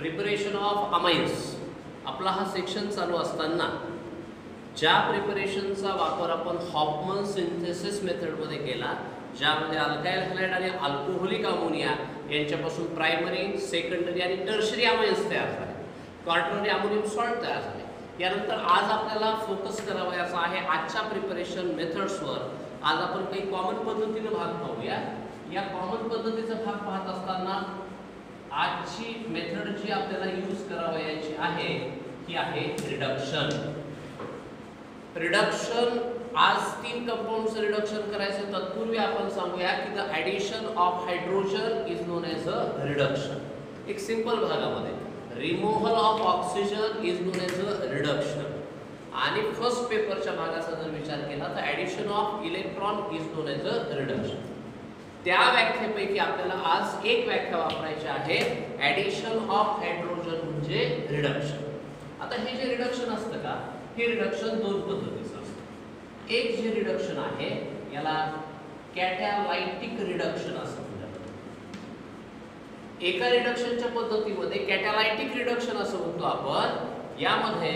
Preparation of amines. आपला हा section चालू असताना ज्या प्रिपरेशनचा वापर आपण हॉफमन सिंथेसिस मेथडमध्ये केला, ज्यामध्ये अल्काइल हॅलाइड आणि अल्कोहोलिक अमोनिया यांच्यापासून प्रायमरी, सेकंडरी आणि टर्शरी अमाइन्स तयार झाले, क्वार्टररी अमोनियम सॉल्ट तयार झाले. यानंतर आज आपल्याला फोकस करावयाचा आहे आजच्या प्रिपरेशन मेथड्सवर. आज आपण काही कॉमन पद्धतीने भाग पाहूया. या कॉमन पद्धतीचा भाग पाहत असताना आजची मेथड जी आपल्याला यूज करावयाची आहे ती आहे रिडक्शन. रिडक्शन आज 3 कंपाऊंडचं रिडक्शन करायचं. तत्पूर्वी आपण सांगूया की the addition of hydrogen is known as a reduction. एक सिंपल भागामध्ये removal of oxygen is known as a reduction. आणि फर्स्ट पेपरच्या भागाचा जर विचार केला तर addition of electron is known as a reduction. त्या व्याख्येपैकी आपल्याला आज एक व्याख्या वापरायची आहे, ॲडिशन ऑफ हायड्रोजन म्हणजे रिडक्शन. आता हे जे रिडक्शन असतं का, हे रिडक्शन 2 पद्धतीचं असतं. एक जे रिडक्शन आहे याला कॅटॅलायटिक रिडक्शन असं म्हणतात. एका रिडक्शनच्या पद्धतीमध्ये कॅटॅलायटिक रिडक्शन असं म्हणतो आपण. यामध्ये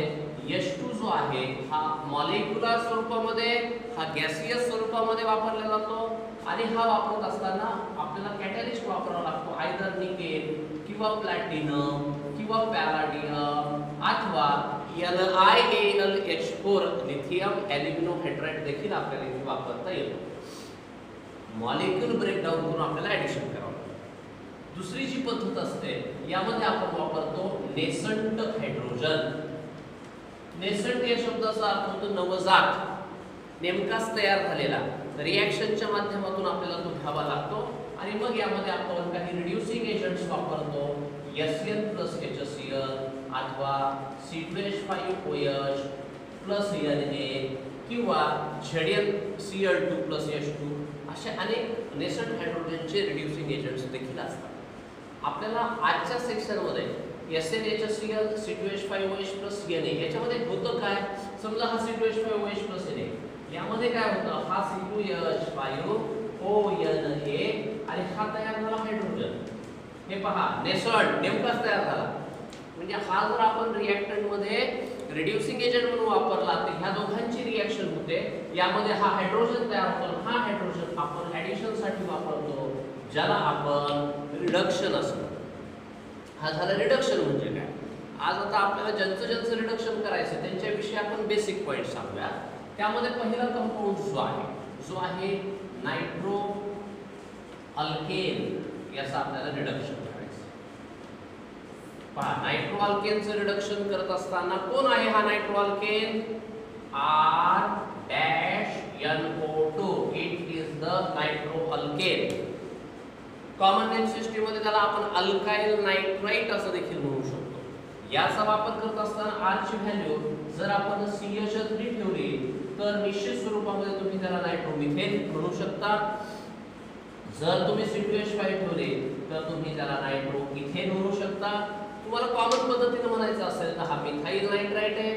H2 जो आहे हा मॉलिक्युलर स्वरूपामध्ये, हा गॅसियस स्वरूपामध्ये वापरला जातो. आणि हा वापरत असताना आपल्याला कॅटॅलिस्ट वापरावा लागतो, आयदर निकेल किंवा प्लॅटिनम किंवा पॅलाडियम अथवा LiAlH4 लिथियम ॲल्युमिनोहायड्राइड देखील आपल्याला इथे वापरता येतो. मॉलिक्यूल ब्रेकडाऊन करून आपल्याला ॲडिशन करावं लागतं. दुसरी जी पद्धत असते यामध्ये आपण वापरतो नेसंट हायड्रोजन. नेसंट या शब्दाचा अर्थ होतो नवजात, नेमकाच तयार झालेला. रिॲक्शनच्या माध्यमातून आपल्याला तो घ्यावा लागतो. आणि मग यामध्ये आपण काही रिड्युसिंग एजंट्स वापरतो, SN+HCl अथवा C2H5OH प्लस Na किंवा ZnCl2+H2 असे अनेक नेसंट हायड्रोजनचे रिड्युसिंग एजंट्स देखील असतात. आपल्याला आजच्या सेक्शनमध्ये SnHCl C2H5OH प्लस Na याच्यामध्ये होतं काय, समजा हा C2H5OH प्लस Na, यामध्ये काय होतं, हा C2H5ONA आणि हा तयार झाला हायड्रोजन. हे पहा नेसंट नेमकाच तयार झाला. म्हणजे हा जर आपण रिएक्टंट मध्ये रिड्युसिंग एजंट म्हणून वापरला तर ह्या दोघांची रिएक्शन होते. यामध्ये हा हायड्रोजन तयार होतो. हा हायड्रोजन आपण ॲडिशन साठी वापरतो, ज्याला आपण रिडक्शन असं म्हणतो. हा झालं रिडक्शन म्हणजे काय. आज आता आपल्याला ज्यांचं रिडक्शन करायचं त्यांच्याविषयी आपण बेसिक पॉईंट सांगूया. त्यामध्ये पहिला कंपाऊंड जो आहे नायट्रो अल्केन, याचं आपल्याला रिडक्शन करायचं. पहा, नायट्रो अल्केनचं रिडक्शन करत असताना कोण आहे हा nitro alkane, R-NO2. It is the nitro alkane. Common name system मध्ये त्याला आपण अल्काइल नायट्राइट असं देखील म्हणू शकतो. याचा वापर करत असताना R ची व्हॅल्यू जर आपण CH3 ठेवली तर निश्चित स्वरूपामध्ये तुम्ही त्याला नायट्रोमिथेन म्हणू शकता. जर तुम्ही C2H5 ठेवले तर तुम्ही त्याला नायट्रोइथेन म्हणू शकता. तुम्हाला कॉमन पद्धतीने म्हणायचं असेल तर हा मिथाइल नायट्राइट आहे,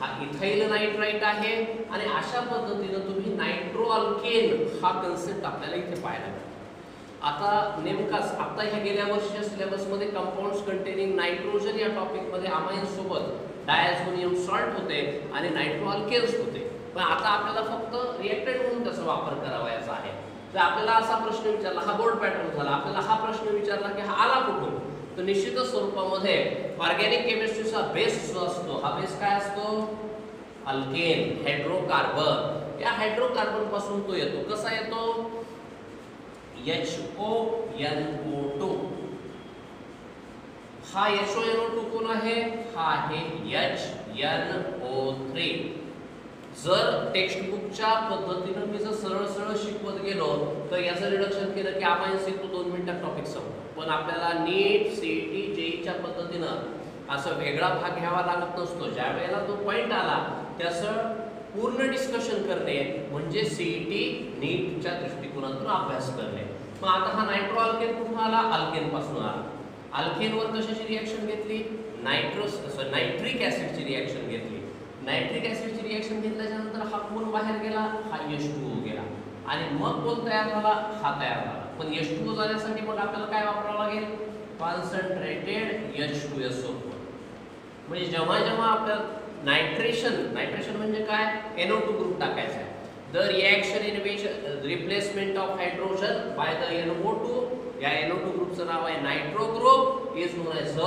हा इथाइल नायट्राइट आहे. आणि अशा पद्धतीने तुम्ही नायट्रो अल्केन हा कन्सेप्ट आपल्याला इथे पाहायला मिळतो. आता नेमकाच आता ह्या गेल्या वर्षीच्या सिलेबसमध्ये कंपाऊंड्स कंटेनिंग नायट्रोजन या टॉपिकमध्ये अमाइन्स सोबत डायझोनियम सॉल्ट होते आणि नायट्रो अल्केन्स होते. पण आता आपल्याला फक्त रिएक्टंट म्हणून त्याचा वापर करावायचा आहे. तर आपल्याला असा प्रश्न विचारला, हा बोर्ड पॅटर्न झाला, आपल्याला हा प्रश्न विचारला की हा आला कुठून, तर निश्चितच स्वरूपामध्ये ऑर्गॅनिक केमिस्ट्रीचा बेस जो असतो, हा बेस काय असतो, अल्केन, हायड्रोकार्बन. या हायड्रोकार्बन पासून तो येतो. कसा येतो, HONO2. हा HONO2 कोण आहे, हा आहे HNO3. जर टेक्स्टबुकच्या पद्धतीने मी जर सरळ शिकवत गेलो तर याचं रिडक्शन केलं की अमाइन्स एक 2 मिनिटात टॉपिक संपतो. पण आपल्याला नीट CET JEEच्या पद्धतीनं असं वेगळा भाग घ्यावा लागत नसतो. ज्या वेळेला तो पॉइंट आला त्याचं पूर्ण डिस्कशन करणे म्हणजे CET नीटच्या दृष्टिकोनातून अभ्यास करणे. मग आता हा नायट्रो अल्केन कुठून आला, अल्केन पासून आला. अल्केनवर कशाची रिएक्शन घेतली, नायट्रिक ॲसिडची रिएक्शन घेतली. नायट्रिक ॲसिडची रिएक्शन घेतल्यानंतर हा कोण बाहेर गेला, हा H2O गेला. आणि मग कोण तयार झाला, हा तयार झाला. पण H2O जाण्यासाठी मग आपल्याला काय वापरावं लागेल, कॉन्सन्ट्रेटेड H2 H2SO4. म्हणजे जेव्हा जेव्हा आपल्याला नायट्रेशन म्हणजे काय, NO2 ग्रुप टाकायचा आहे. The reaction in which replacement of hydrogen by the NO2, या NO2 ग्रुपचं नाव आहे nitro group, is known as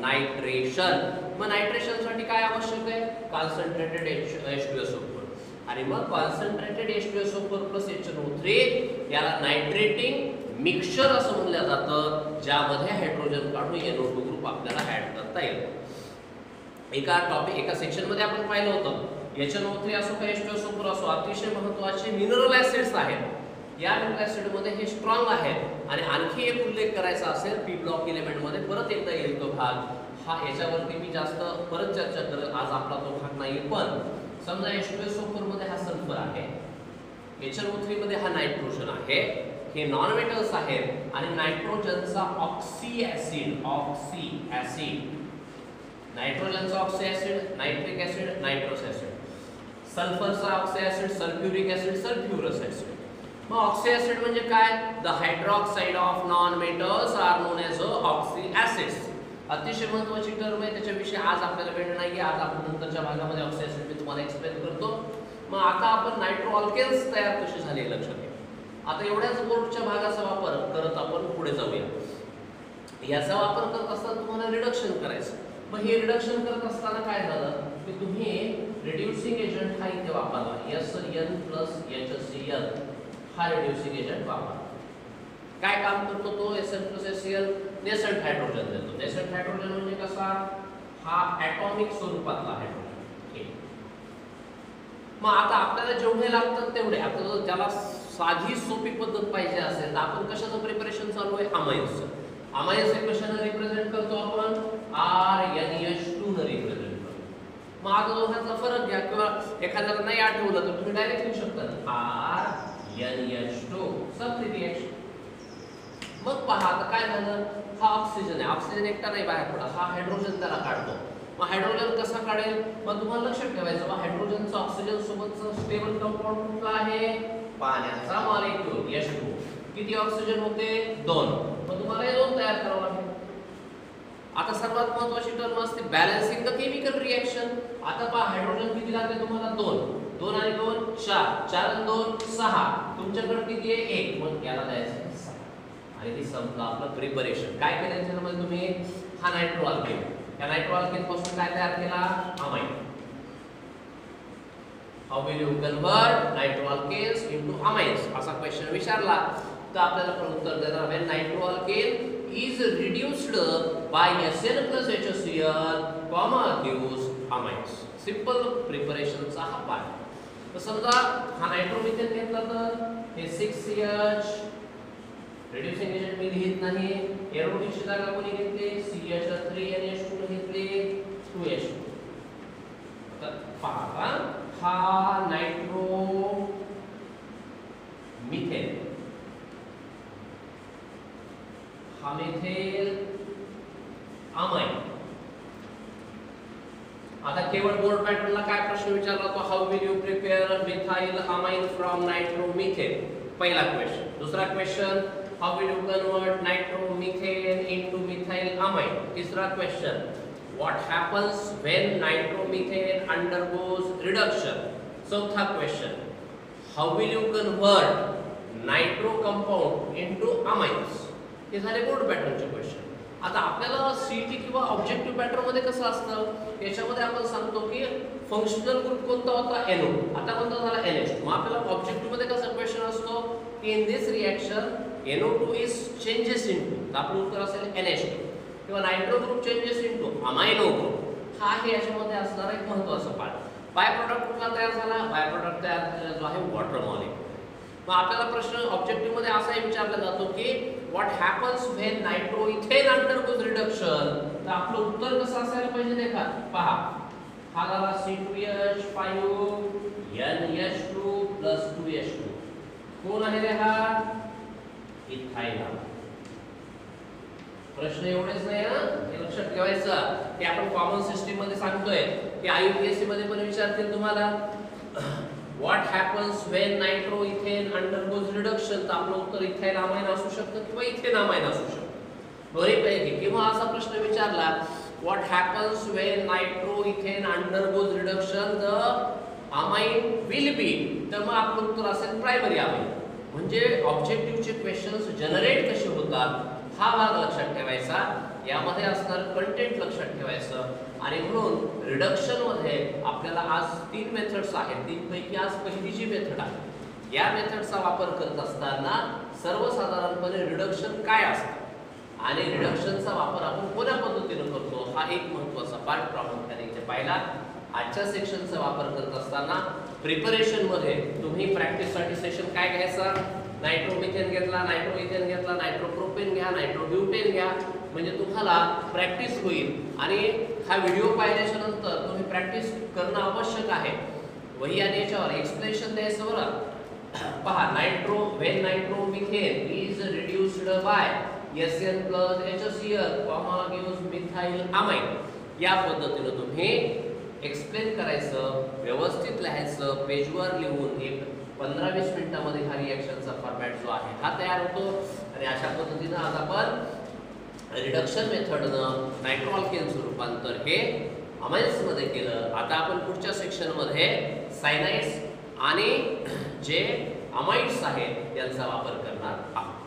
nitration. मग नायट्रेशन साठी काय आवश्यक आहे, कॉन्सन्ट्रेटेड H2SO4. आणि मग कॉन्सन्ट्रेटेड H2SO4 प्लस HNO3 याला नायट्रेटिंग मिक्सचर असं म्हणलं जातं, ज्यामध्ये हायड्रोजन काढून NO2 ग्रुप आपल्याला ऍड करता येईल. एका सेक्शन मध्ये आपण पाहिलं होतं, HNO3 असो का H2SO4 असो, अतिशय महत्त्वाचे मिनरल ऍसिड्स आहेत. या मिनरल ऍसिड मध्ये हे स्ट्रॉंग आहेत. आणि आणखी एक उल्लेख करायचा असेल पी ब्लॉक एलिमेंट मध्ये, परत एकदा येईल तो भाग. हा याच्यावरती मी जास्त परत चर्चा करेल, आज आपला तो भाग नाही. पण समजा H2SO4 मध्ये हा सल्फर आहे, HNO3 मध्ये हा नायट्रोजन आहे, हे नॉन मेटल्स आहेत. आणि नायट्रोजनचा ऑक्सी ऍसिड नायट्रोजनचा oxy acid, nitric acid, nitrous acid, सल्फरचा oxy acid, sulphuric acid, sulphurous acid. मग ऑक्सी ऍसिड म्हणजे काय, the hydroxide of non metals are known as oxy acids. अतिशय महत्त्वाची टर्म आहे, त्याच्याविषयी आज आपल्याला वेळ नाहीये. आज आपण नंतरच्या भागामध्ये ऑक्सी ऍसिड मी तुम्हाला एक्सप्लेन करतो. मग आता आपण नायट्रो अल्केन्स तयार कसे झाले लक्षात घ्या. आता एवढ्याच बोर्डच्या भागाचा वापर करत आपण पुढे जाऊया. याचा वापर करत असताना तुम्हाला रिडक्शन करायचं. मग हे रिडक्शन करत असताना काय झालं की तुम्ही रिड्यूसिंग एजंट हा इथे वापरला, SN प्लस HCl हा रिड्यूसिंग एजंट वापरला. काय काम करतो तो SN प्लस HCl, नेसंट हायड्रोजन देतो. नेसंट हायड्रोजन म्हणजे कसा, हा ॲटॉमिक स्वरूपातला हायड्रोजन. मग आता आपल्याला जेवढे लागतात तेवढे, आता त्याला साधी सोपी पद्धत पाहिजे असेल तर आपण कशाचं प्रिपरेशन चालू आहे, अमाइन्सचं. अमाइन्स हे कशाने रिप्रेझेंट करतो आपण, RNH2 ने रिप्रेझेंट करतो. मग आता दोघांचा फरक घ्या, किंवा एखाद्याला नाही आठवलं तर तुम्ही डायरेक्ट लिहू शकता RNH2 सब रिएक्शन. मग पहा आता काय झालं, हा ऑक्सिजन आहे, ऑक्सिजन एकटा नाही बाहेर पडला, हा हायड्रोजन त्याला काढतो. मग हायड्रोजन कसा काढेल, मग तुम्हाला लक्षात ठेवायचं, मग हायड्रोजनचा ऑक्सिजन सोबतचा स्टेबल कंपाऊंड कुठला आहे, पाण्याचा मॉलिक्यूल H2. किती ऑक्सिजन होते, 2. मग तुम्हाला हे 2 तयार करावं लागेल. आता सर्वात महत्त्वाची टर्म असते बॅलन्सिंग द केमिकल रिएक्शन. आता पहा हायड्रोजन किती लागते तुम्हाला, 2 आणि 2 4, 4 आणि 2 6, तुमच्याकडे किती आहे 1, मग याला द्यायचं 6. आणि ती संपलं आपलं प्रिपरेशन. काय केलं याच्यामध्ये तुम्ही, हा नायट्रो अल्केन, या नायट्रो अल्केन पासून काय तयार केला, amine. How will you convert nitro alkanes into amines असा क्वेश्चन विचारला तर आपल्याला पण उत्तर देणार आहे nitro alkane is reduced by SN plus HCl, gives amines. Simple प्रिपरेशनचा हा पार्ट. तर समजा हा नायट्रोमिथेन घेतला तर हे 6CH रिड्युसिंग एजंट मी लिहित नाही. एरोटिकची जागा कोणी घेतली, CH3NH2 घेतली 2H2. आता पहा हा नायट्रो मिथेन, हा मिथेन अमाइन. आता केवळ बोर्ड पॅटर्नला काय प्रश्न विचारला तो, how will you prepare methyl amine from nitromethane, पहिला क्वेश्चन. दुसरा question, how will you convert nitromethane into methyl amine. तिसरा question, what happens when nitromethane undergoes reduction. चौथा question, how will you convert nitro compound into amines. हे झाले board पॅटर्नचे question. आता आपल्याला CET किंवा objective pattern मध्ये कसं असतं, याच्यामध्ये आपण सांगतो की फंक्शनल ग्रुप कोणता होता, NO. आता कोणता झाला, NH2. मग आपल्याला ऑब्जेक्टिव्ह मध्ये कसा क्वेश्चन असतो की in this reaction NO2 is changes into, तर आपलं उत्तर असेल NH2. किंवा nitro group changes into amino group. हा आहे याच्यामध्ये असणारा एक महत्त्वाचा पार्ट. बाय प्रोडक्ट कुठला तयार झाला, बाय प्रोडक्ट तयार झालेला जो आहे वॉटर मॉलिक्यूल. मग आपल्याला प्रश्न ऑब्जेक्टिव्ह मध्ये असाही विचारला जातो की what happens when nitroethane undergoes reduction. तर आपलं उत्तर कसं असायला पाहिजे देखा, पहा हा झाला C2H5 NH2 प्लस 2H2. कोण आहे रे हा, इथाइल. प्रश्न एवढेच नाही हा, हे लक्षात ठेवायचं की आपण कॉमन सिस्टीम मध्ये सांगतोय की IUPAC मध्ये पण विचारतील तुम्हाला what happens when nitroethane undergoes reduction. तर आपलं उत्तर इथाइल अमाइन असू शकतं किंवा इथेन अमाइन असू शकतं, दोन्हीपैकी. किंवा असा प्रश्न विचारला what happens when nitroethane undergoes reduction the amine will be, तर मग आपलं उत्तर असेल प्रायमरी अमाइन. म्हणजे ऑब्जेक्टिव्हचे क्वेश्चन्स जनरेट कसे होतात हा भाग लक्षात ठेवायचा, यामध्ये असणार कंटेंट लक्षात ठेवायचं. आणि म्हणून रिडक्शन मध्ये आपल्याला आज 3 मेथड्स आहेत. 3 पैकी आज पहिली जी मेथड आहे या मेथडचा वापर करत असताना सर्वसाधारणपणे रिडक्शन काय असतं आणि रिडक्शनचा वापर आपण कोणत्या पद्धतीने करतो हा एक महत्त्वाचा पार्ट प्रामुख्याने इथे पाहिला. आजच्या सेक्शनचा वापर करत असताना प्रिपरेशन मध्ये तुम्ही प्रॅक्टिससाठी सेशन काय घ्यायचा, नायट्रोमिथेन घेतला, नायट्रोइथेन घेतला, नायट्रोप्रोपेन घ्या, नायट्रोब्युटेन घ्या, म्हणजे तुम्हाला प्रॅक्टिस होईल. आणि हा व्हिडिओ पाहिल्याच्या नंतर तुम्ही प्रॅक्टिस करणं आवश्यक आहे. वही आणि याच्यावर एक्सप्लेनेशन द्यायचं बरं. पहा, when nitromethane is reduced by SN plus HCl, gives methyl amine, या पद्धतीने तुम्ही एक्सप्लेन करायचं, व्यवस्थित लिहायचं, पेजवर लिहून एक 15-20 मिनिटांमध्ये हा रिएक्शनचा फॉर्मॅट जो आहे हा तयार होतो. आणि अशा पद्धतीने आज आपण रिडक्शन मेथडनं नायट्रो अल्केनचं रूपांतर हे अमाइन्स मध्ये केलं. आता आपण पुढच्या सेक्शन मध्ये सायनाइड्स आणि जे अमाइड्स आहेत यांचा वापर करणार आहोत.